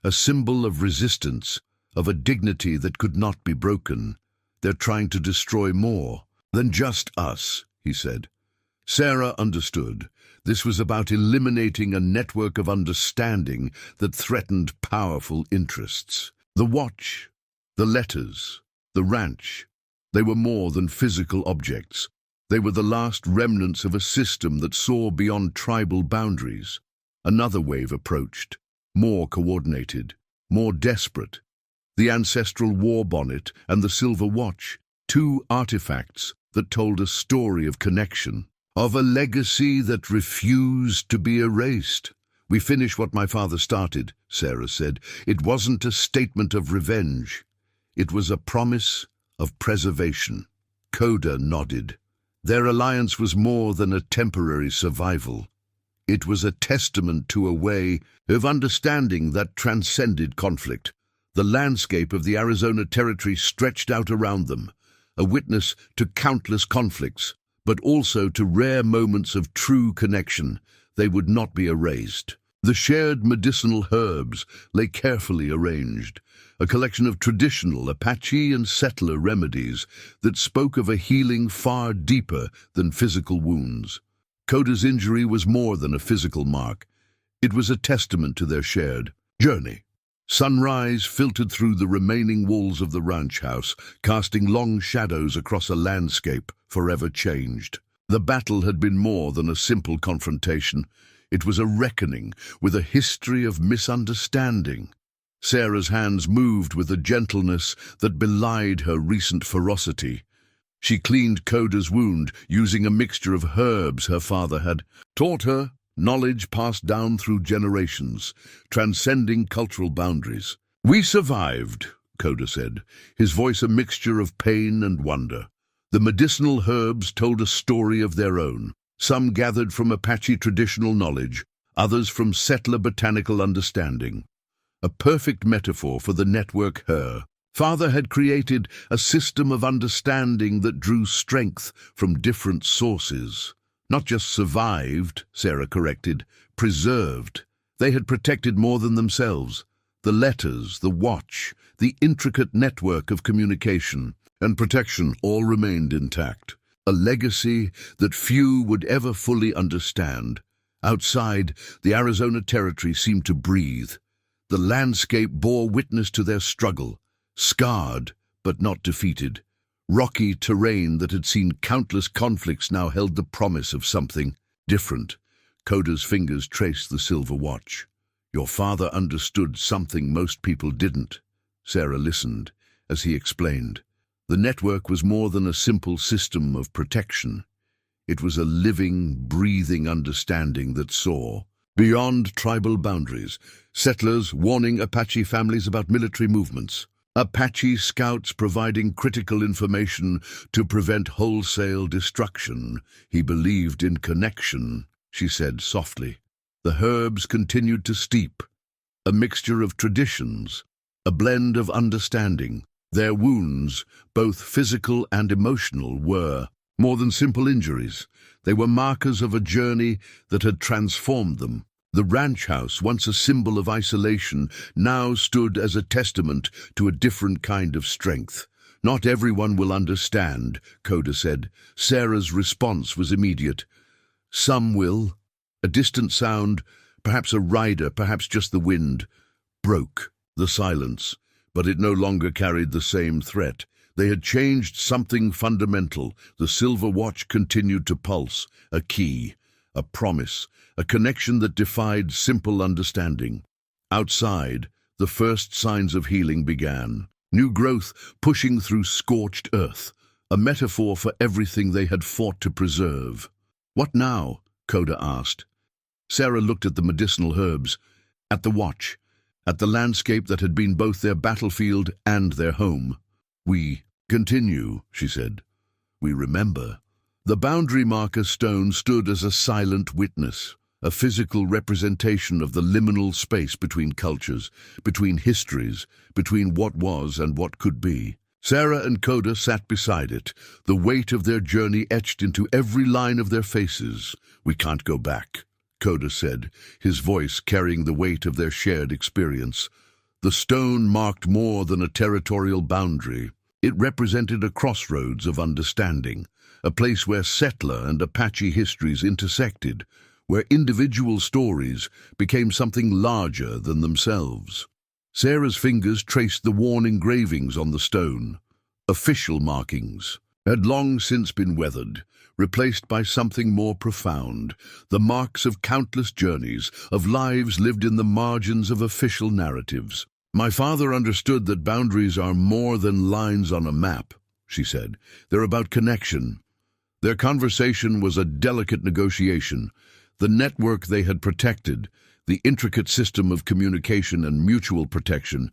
a symbol of resistance, of a dignity that could not be broken. "They're trying to destroy more than just us," he said. Sarah understood. This was about eliminating a network of understanding that threatened powerful interests. The watch, the letters, the ranch, they were more than physical objects. They were the last remnants of a system that saw beyond tribal boundaries. Another wave approached, more coordinated, more desperate. The ancestral war bonnet and the silver watch, two artifacts that told a story of connection, of a legacy that refused to be erased. "We finish what my father started," Sarah said. "It wasn't a statement of revenge. It was a promise of preservation." Coda nodded. Their alliance was more than a temporary survival. It was a testament to a way of understanding that transcended conflict. The landscape of the Arizona Territory stretched out around them, a witness to countless conflicts, but also to rare moments of true connection. They would not be erased. The shared medicinal herbs lay carefully arranged, a collection of traditional Apache and settler remedies that spoke of a healing far deeper than physical wounds. Coda's injury was more than a physical mark. It was a testament to their shared journey. Sunrise filtered through the remaining walls of the ranch house, casting long shadows across a landscape forever changed. The battle had been more than a simple confrontation. It was a reckoning with a history of misunderstanding. Sarah's hands moved with a gentleness that belied her recent ferocity. She cleaned Coda's wound using a mixture of herbs her father had taught her, knowledge passed down through generations, transcending cultural boundaries. "We survived," Coda said, his voice a mixture of pain and wonder. The medicinal herbs told a story of their own, some gathered from Apache traditional knowledge, others from settler botanical understanding. A perfect metaphor for the network her father had created, a system of understanding that drew strength from different sources. Not just survived, Sarah corrected, preserved. They had protected more than themselves. The letters, the watch, the intricate network of communication and protection all remained intact. A legacy that few would ever fully understand. Outside, the Arizona Territory seemed to breathe. The landscape bore witness to their struggle, scarred but not defeated. Rocky terrain that had seen countless conflicts now held the promise of something different. Coda's fingers traced the silver watch. Your father understood something most people didn't. Sarah listened as he explained. The network was more than a simple system of protection. It was a living, breathing understanding that saw beyond tribal boundaries. Settlers warning Apache families about military movements. Apache scouts providing critical information to prevent wholesale destruction. He believed in connection, she said softly. The herbs continued to steep, a mixture of traditions, a blend of understanding. Their wounds, both physical and emotional, were more than simple injuries. They were markers of a journey that had transformed them. The ranch house, once a symbol of isolation, now stood as a testament to a different kind of strength. Not everyone will understand, Coda said. Sarah's response was immediate. Some will. A distant sound, perhaps a rider, perhaps just the wind, broke the silence, but it no longer carried the same threat. They had changed something fundamental. The silver watch continued to pulse, a key, a promise, a connection that defied simple understanding. Outside, the first signs of healing began. New growth pushing through scorched earth, a metaphor for everything they had fought to preserve. What now? Coda asked. Sarah looked at the medicinal herbs, at the watch, at the landscape that had been both their battlefield and their home. We continue, she said. We remember. The boundary marker stone stood as a silent witness, a physical representation of the liminal space between cultures, between histories, between what was and what could be. Sarah and Coda sat beside it, the weight of their journey etched into every line of their faces. We can't go back, Coda said, his voice carrying the weight of their shared experience. The stone marked more than a territorial boundary. It represented a crossroads of understanding, a place where settler and Apache histories intersected, where individual stories became something larger than themselves. Sarah's fingers traced the worn engravings on the stone. Official markings had long since been weathered, replaced by something more profound, the marks of countless journeys, of lives lived in the margins of official narratives. My father understood that boundaries are more than lines on a map, she said. They're about connection. Their conversation was a delicate negotiation. The network they had protected, the intricate system of communication and mutual protection,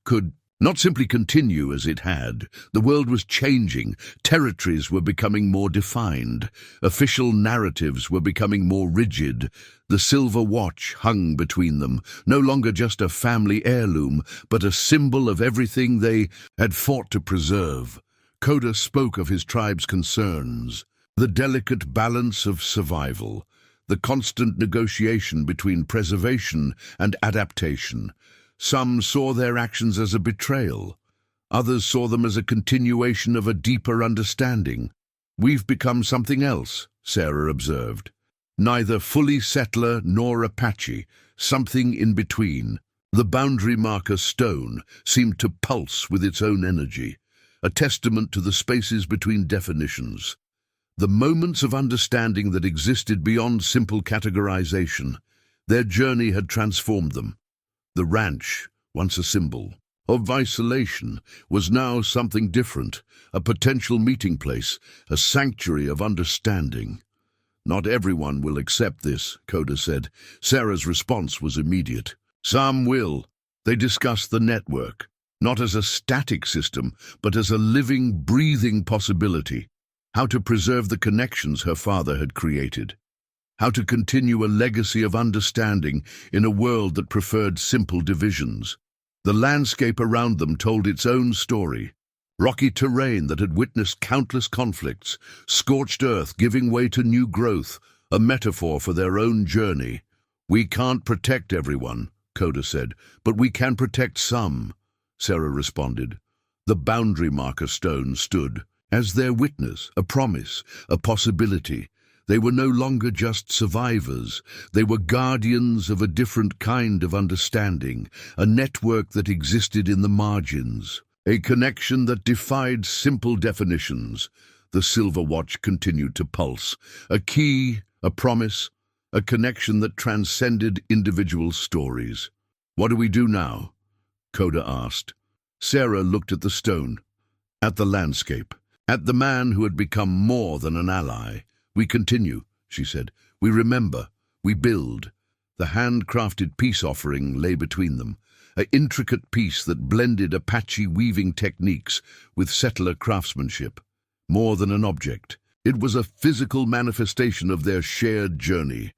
could not simply continue as it had. The world was changing. Territories were becoming more defined. Official narratives were becoming more rigid. The silver watch hung between them, no longer just a family heirloom, but a symbol of everything they had fought to preserve. Coda spoke of his tribe's concerns, the delicate balance of survival, the constant negotiation between preservation and adaptation. Some saw their actions as a betrayal. Others saw them as a continuation of a deeper understanding. We've become something else, Sarah observed. Neither fully settler nor Apache, something in between. The boundary marker stone seemed to pulse with its own energy, a testament to the spaces between definitions. The moments of understanding that existed beyond simple categorization. Their journey had transformed them. The ranch, once a symbol of isolation, was now something different, a potential meeting place, a sanctuary of understanding. Not everyone will accept this, Coda said. Sarah's response was immediate. Some will. They discussed the network, not as a static system, but as a living, breathing possibility. how to preserve the connections her father had created, how to continue a legacy of understanding in a world that preferred simple divisions. The landscape around them told its own story. Rocky terrain that had witnessed countless conflicts, scorched earth giving way to new growth, a metaphor for their own journey. "We can't protect everyone," Coda said, "but we can protect some," Sarah responded. The boundary marker stone stood as their witness, a promise, a possibility. They were no longer just survivors. They were guardians of a different kind of understanding, a network that existed in the margins, a connection that defied simple definitions. The silver watch continued to pulse, a key, a promise, a connection that transcended individual stories. "What do we do now?" Coda asked. Sarah looked at the stone, at the landscape, at the man who had become more than an ally. "We continue," she said. "We remember. We build." The handcrafted peace offering lay between them, an intricate piece that blended Apache weaving techniques with settler craftsmanship. More than an object, it was a physical manifestation of their shared journey,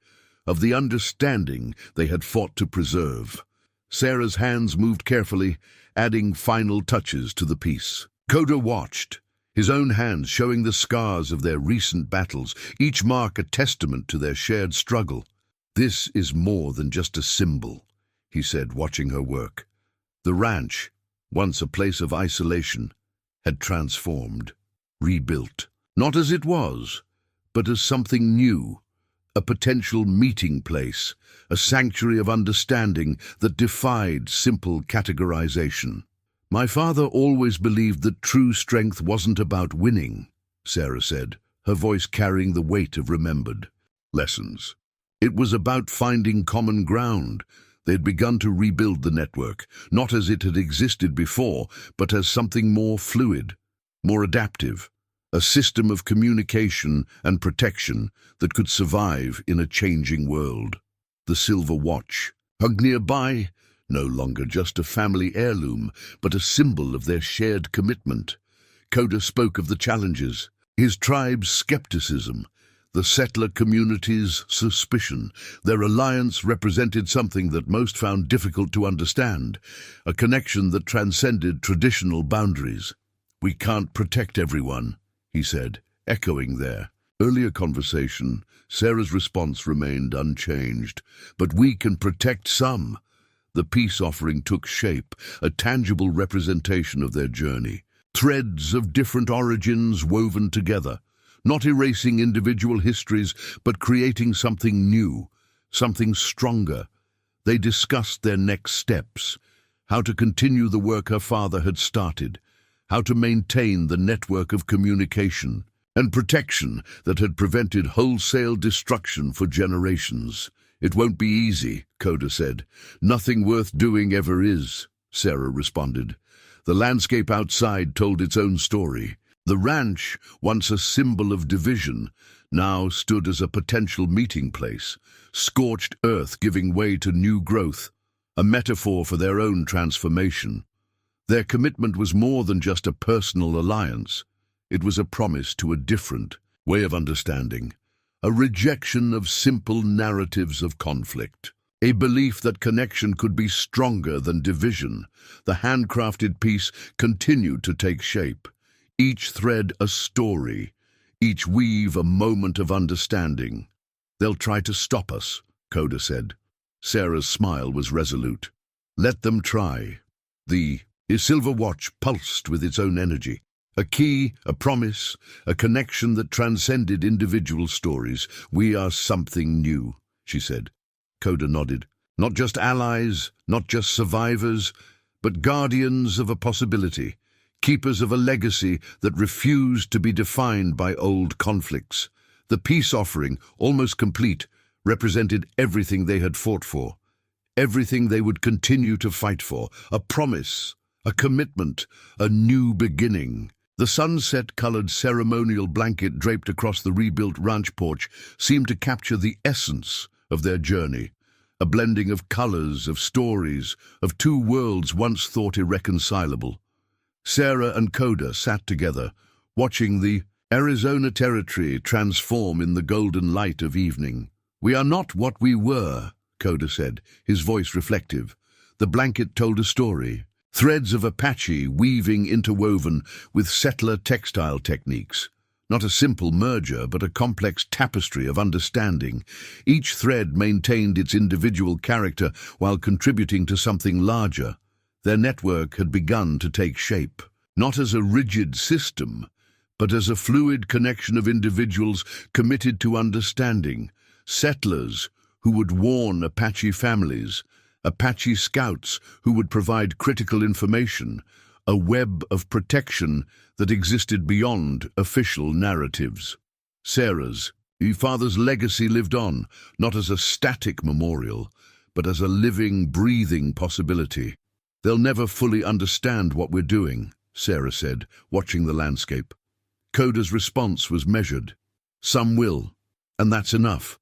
of the understanding they had fought to preserve. Sarah's hands moved carefully, adding final touches to the piece. Coda watched, his own hands showing the scars of their recent battles, each mark a testament to their shared struggle. "This is more than just a symbol," he said, watching her work. The ranch, once a place of isolation, had transformed, rebuilt, not as it was, but as something new, a potential meeting place, a sanctuary of understanding that defied simple categorization. "My father always believed that true strength wasn't about winning," Sarah said, her voice carrying the weight of remembered lessons. "It was about finding common ground." They had begun to rebuild the network, not as it had existed before, but as something more fluid, more adaptive, a system of communication and protection that could survive in a changing world. The silver watch, hung nearby, no longer just a family heirloom, but a symbol of their shared commitment. Coda spoke of the challenges, his tribe's skepticism, the settler community's suspicion. Their alliance represented something that most found difficult to understand, a connection that transcended traditional boundaries. "We can't protect everyone," he said, echoing their earlier conversation. Sarah's response remained unchanged. "But we can protect some." The peace offering took shape, a tangible representation of their journey. Threads of different origins woven together, not erasing individual histories, but creating something new, something stronger. They discussed their next steps, how to continue the work her father had started, how to maintain the network of communication and protection that had prevented wholesale destruction for generations. "It won't be easy," Coda said. "Nothing worth doing ever is," Sarah responded. The landscape outside told its own story. The ranch, once a symbol of division, now stood as a potential meeting place, scorched earth giving way to new growth, a metaphor for their own transformation. Their commitment was more than just a personal alliance. It was a promise to a different way of understanding, a rejection of simple narratives of conflict, a belief that connection could be stronger than division. The handcrafted piece continued to take shape, each thread a story, each weave a moment of understanding. "They'll try to stop us," Coda said. Sarah's smile was resolute. "Let them try." His silver watch pulsed with its own energy. A key, a promise, a connection that transcended individual stories. "We are something new," she said. Coda nodded. "Not just allies, not just survivors, but guardians of a possibility, keepers of a legacy that refused to be defined by old conflicts." The peace offering, almost complete, represented everything they had fought for, everything they would continue to fight for, a promise, a commitment, a new beginning. The sunset-colored ceremonial blanket draped across the rebuilt ranch porch seemed to capture the essence of their journey, a blending of colors, of stories, of two worlds once thought irreconcilable. Sarah and Coda sat together, watching the Arizona territory transform in the golden light of evening. "We are not what we were," Coda said, his voice reflective. The blanket told a story. Threads of Apache weaving interwoven with settler textile techniques. Not a simple merger, but a complex tapestry of understanding. Each thread maintained its individual character while contributing to something larger. Their network had begun to take shape, not as a rigid system, but as a fluid connection of individuals committed to understanding. Settlers who would warn Apache families, Apache scouts who would provide critical information, a web of protection that existed beyond official narratives. Sarah's, your father's legacy lived on, not as a static memorial, but as a living, breathing possibility. "They'll never fully understand what we're doing," Sarah said, watching the landscape. Coda's response was measured. "Some will, and that's enough."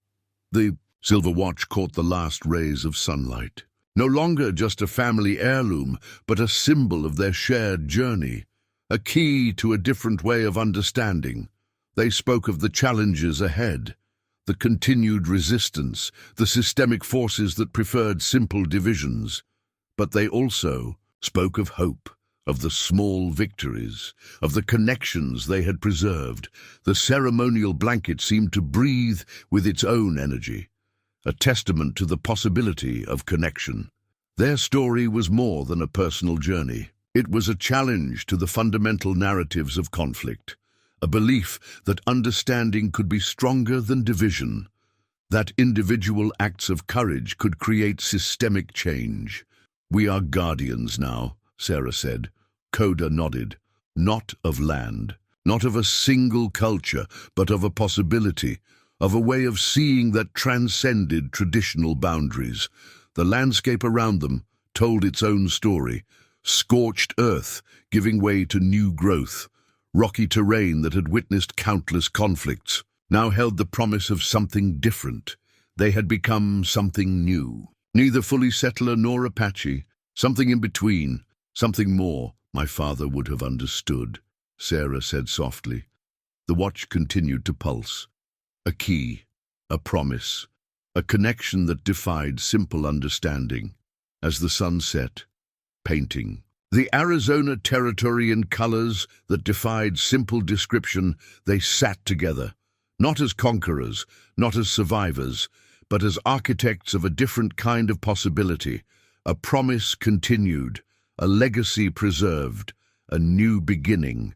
The silver watch caught the last rays of sunlight. No longer just a family heirloom, but a symbol of their shared journey, a key to a different way of understanding. They spoke of the challenges ahead, the continued resistance, the systemic forces that preferred simple divisions. But they also spoke of hope, of the small victories, of the connections they had preserved. The ceremonial blanket seemed to breathe with its own energy, a testament to the possibility of connection. Their story was more than a personal journey. It was a challenge to the fundamental narratives of conflict, a belief that understanding could be stronger than division, that individual acts of courage could create systemic change. "We are guardians now," Sarah said. Coda nodded. "Not of land, not of a single culture, but of a possibility, of a way of seeing that transcended traditional boundaries." The landscape around them told its own story. Scorched earth giving way to new growth. Rocky terrain that had witnessed countless conflicts now held the promise of something different. They had become something new. Neither fully settler nor Apache, something in between, something more. "My father would have understood," Sarah said softly. The watch continued to pulse. A key, a promise, a connection that defied simple understanding. As the sun set, painting the Arizona territory in colors that defied simple description, they sat together, not as conquerors, not as survivors, but as architects of a different kind of possibility. A promise continued, a legacy preserved, a new beginning.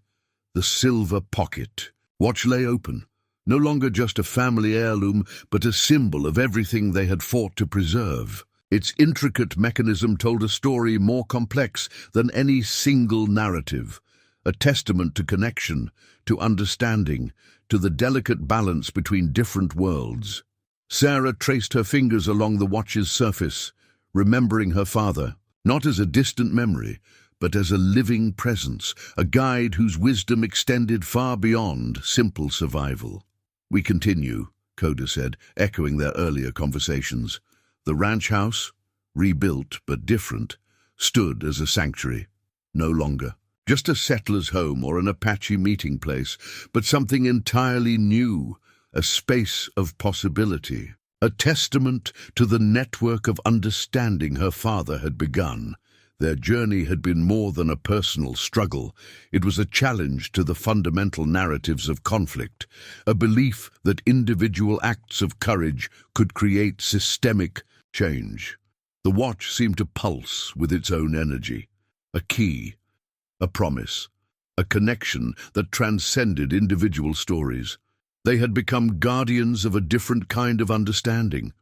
The silver pocket. Watch lay open. No longer just a family heirloom, but a symbol of everything they had fought to preserve. Its intricate mechanism told a story more complex than any single narrative, a testament to connection, to understanding, to the delicate balance between different worlds. Sarah traced her fingers along the watch's surface, remembering her father, not as a distant memory, but as a living presence, a guide whose wisdom extended far beyond simple survival. "We continue," Coda said, echoing their earlier conversations. The ranch house, rebuilt but different, stood as a sanctuary. No longer just a settler's home or an Apache meeting place, but something entirely new, a space of possibility, a testament to the network of understanding her father had begun. Their journey had been more than a personal struggle. It was a challenge to the fundamental narratives of conflict, a belief that individual acts of courage could create systemic change. The watch seemed to pulse with its own energy, a key, a promise, a connection that transcended individual stories. They had become guardians of a different kind of understanding,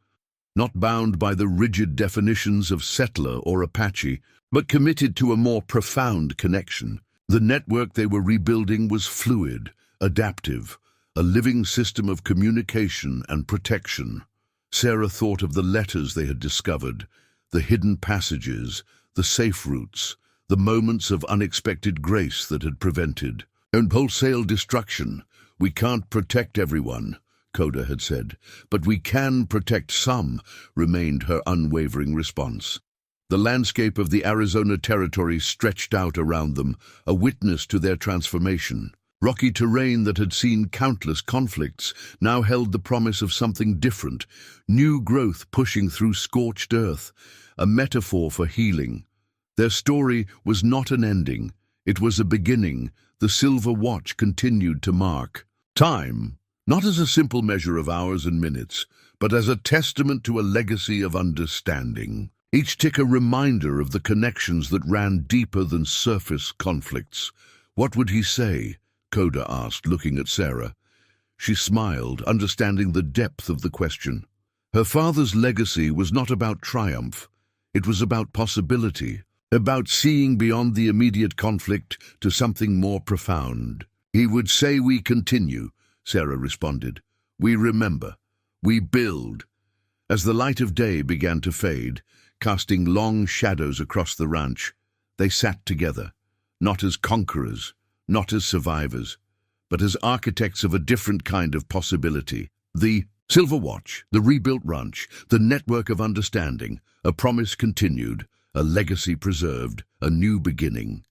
not bound by the rigid definitions of settler or Apache, but committed to a more profound connection. The network they were rebuilding was fluid, adaptive, a living system of communication and protection. Sarah thought of the letters they had discovered, the hidden passages, the safe routes, the moments of unexpected grace that had prevented. "And wholesale destruction. We can't protect everyone," Coda had said, "but we can protect some," remained her unwavering response. The landscape of the Arizona territory stretched out around them, a witness to their transformation. Rocky terrain that had seen countless conflicts now held the promise of something different, new growth pushing through scorched earth, a metaphor for healing. Their story was not an ending, it was a beginning. The silver watch continued to mark time, not as a simple measure of hours and minutes, but as a testament to a legacy of understanding. Each tick a reminder of the connections that ran deeper than surface conflicts. "What would he say?" Coda asked, looking at Sarah. She smiled, understanding the depth of the question. Her father's legacy was not about triumph. It was about possibility, about seeing beyond the immediate conflict to something more profound. "He would say we continue," Sarah responded. "We remember. We build." As the light of day began to fade, casting long shadows across the ranch, they sat together, not as conquerors, not as survivors, but as architects of a different kind of possibility. The silver watch, the rebuilt ranch, the network of understanding, a promise continued, a legacy preserved, a new beginning.